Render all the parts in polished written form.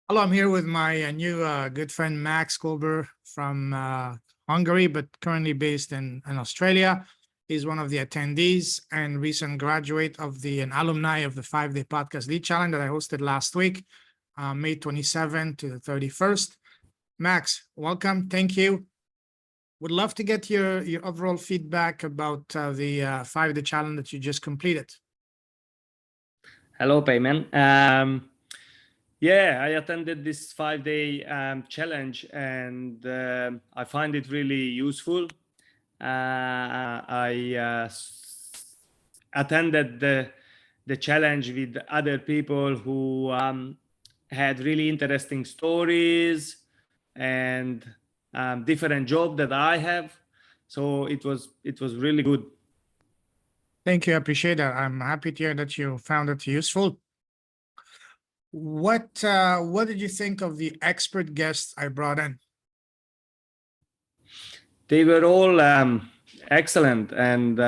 Hello, I'm here with my new good friend Max Kolber from Hungary, but currently based in Australia. He's one of the attendees and recent graduate of an alumni of the 5-day podcast lead challenge that I hosted last week, May 27 to the 31st. Max, welcome. Thank you. Would love to get your overall feedback about the 5-day challenge that you just completed. Hello, Payman. I attended this 5-day challenge, and I find it really useful. I attended the challenge with other people who had really interesting stories and different job that I have. So it was really good. Thank you. I appreciate that. I'm happy to hear that you found it useful. What did you think of the expert guests I brought in? They were all excellent, and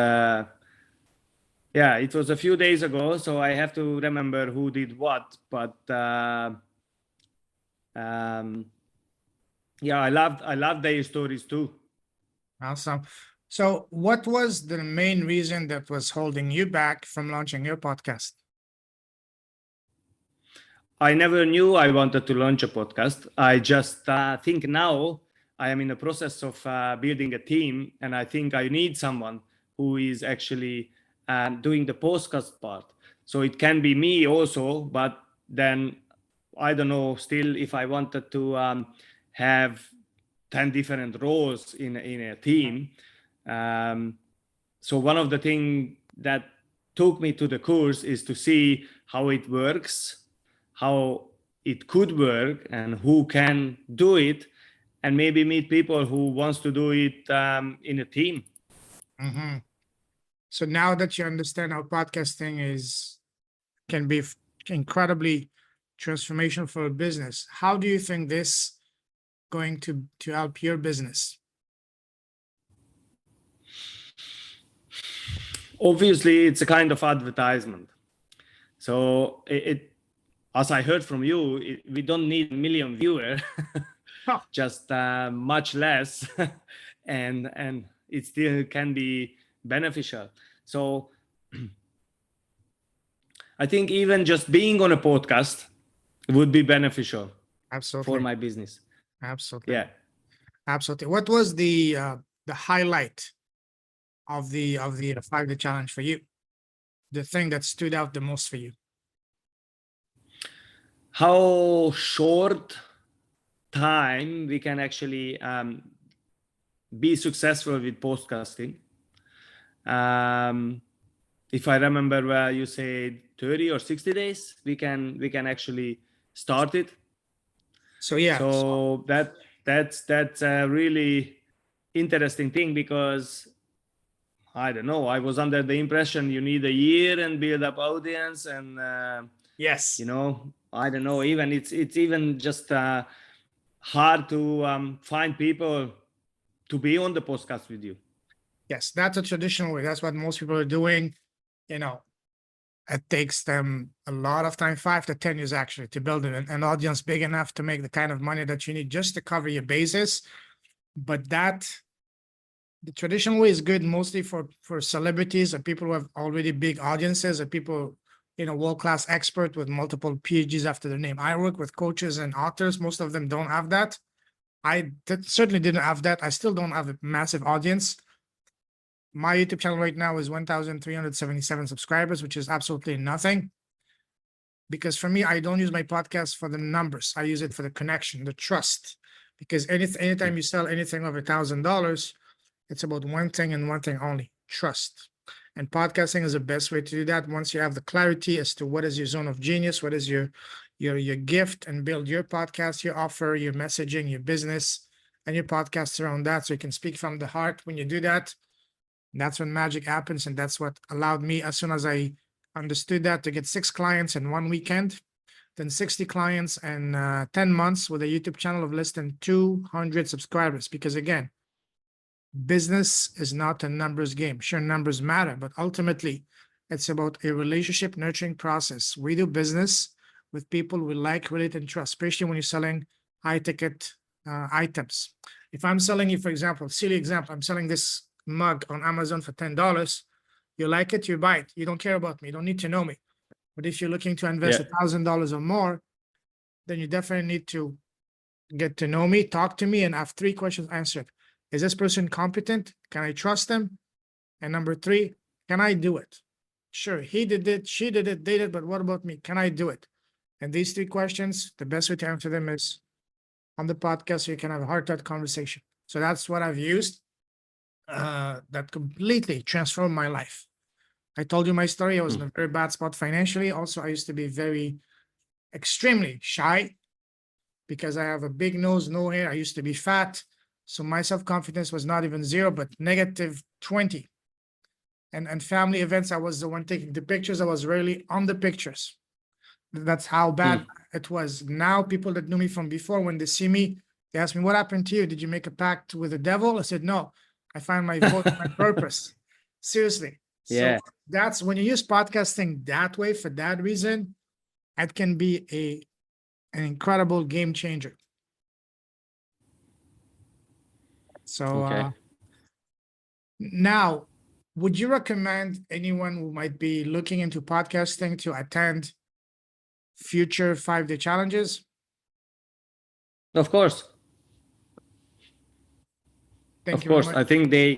it was a few days ago, so I have to remember who did what. But I loved their stories too. Awesome. So, what was the main reason that was holding you back from launching your podcast? I never knew I wanted to launch a podcast. I just think now I am in the process of building a team, and I think I need someone who is actually doing the podcast part. So it can be me also, but then I don't know still if I wanted to have 10 different roles in a team. So one of the things that took me to the course is to see how it works, how it could work, and who can do it, and maybe meet people who wants to do it in a team. Mm-hmm. So now that you understand how podcasting can be incredibly transformational for a business, how do you think this going to help your business? Obviously, it's a kind of advertisement. So it as I heard from you, we don't need a million viewers, just much less, and it still can be beneficial. So I think even just being on a podcast would be beneficial. Absolutely. For my business. Absolutely. Yeah. Absolutely. What was the highlight of the 5-day challenge for you? The thing that stood out the most for you? How short time we can actually be successful with podcasting. If I remember well, you said 30 or 60 days, we can actually start it. So yeah. So that's a really interesting thing, because I don't know, I was under the impression you need a year and build up audience, and yes, I don't know, even it's even just hard to find people to be on the podcast with you. Yes, that's a traditional way. That's what most people are doing. It takes them a lot of time, 5 to 10 years actually, to build an audience big enough to make the kind of money that you need just to cover your bases. But the traditional way is good mostly for celebrities or people who have already big audiences, or people, world-class expert with multiple PhDs after their name. I work with coaches and authors. Most of them don't have that. I certainly didn't have that. I still don't have a massive audience. My YouTube channel right now is 1,377 subscribers, which is absolutely nothing. Because for me, I don't use my podcast for the numbers. I use it for the connection, the trust. Because anytime you sell anything over $1,000, it's about one thing and one thing only: trust. And podcasting is the best way to do that. Once you have the clarity as to what is your zone of genius, what is your gift, and build your podcast, your offer, your messaging, your business, and your podcast around that, so you can speak from the heart. When you do that, that's when magic happens. And that's what allowed me, as soon as I understood that, to get 6 clients in one weekend, then 60 clients in 10 months with a YouTube channel of less than 200 subscribers. Because again, business is not a numbers game. Sure, numbers matter, but ultimately it's about a relationship nurturing process. We do business with people we like, relate, and trust, especially when you're selling high ticket items. If I'm selling you, for example, silly example, I'm selling this mug on Amazon for $10. You like it, you buy it. You don't care about me. You don't need to know me. But if you're looking to invest $1,000 or more, then you definitely need to get to know me, talk to me, and have 3 questions answered. Is this person competent? Can I trust them? And number 3, can I do it? Sure, he did it, she did it, they did, but what about me? Can I do it? And these 3 questions, the best way to answer them is on the podcast, so you can have a heart-to-heart conversation. So that's what I've used that completely transformed my life. I told you my story. I was in a very bad spot financially. Also, I used to be very extremely shy because I have a big nose, no hair. I used to be fat. So my self-confidence was not even 0, but negative 20. And family events, I was the one taking the pictures. I was rarely on the pictures. That's how bad it was. Now, people that knew me from before, when they see me, they ask me, what happened to you? Did you make a pact with the devil? I said, no, I find my voice, my purpose. Seriously. So that's when you use podcasting that way for that reason, it can be an incredible game changer. So now, would you recommend anyone who might be looking into podcasting to attend future 5-day challenges? Of course. Thank you very much. I think they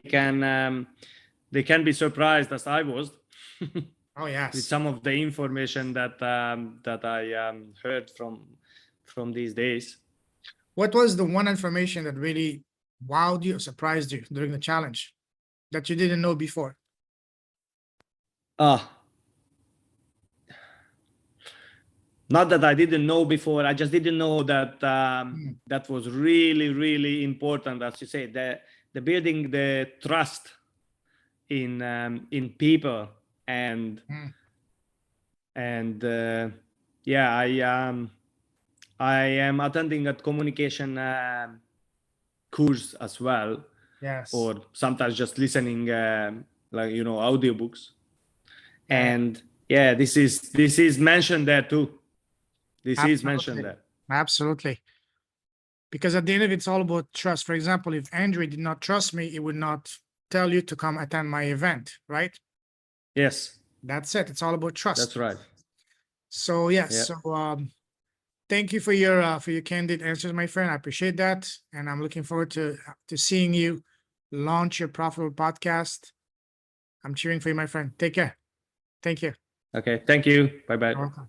can be surprised, as I was. Oh yes. With some of the information that I heard from these days. What was the one information that really wowed you or surprised you during the challenge that you didn't know before? Not that I didn't know before. I just didn't know that that was really, really important, as you say, the building the trust in people and I am attending a communication course as well. Yes. Or sometimes just listening, like audiobooks. And this is mentioned there too. This is mentioned there. Absolutely. Because at the end of it, it's all about trust. For example, if Andrew did not trust me, he would not tell you to come attend my event, right? Yes. That's it. It's all about trust. That's right. So yes. So thank you for your candid answers, my friend. I appreciate that, and I'm looking forward to seeing you launch your profitable podcast. I'm cheering for you, my friend. Take care. Thank you. Okay. Thank you. Bye-bye. You're welcome.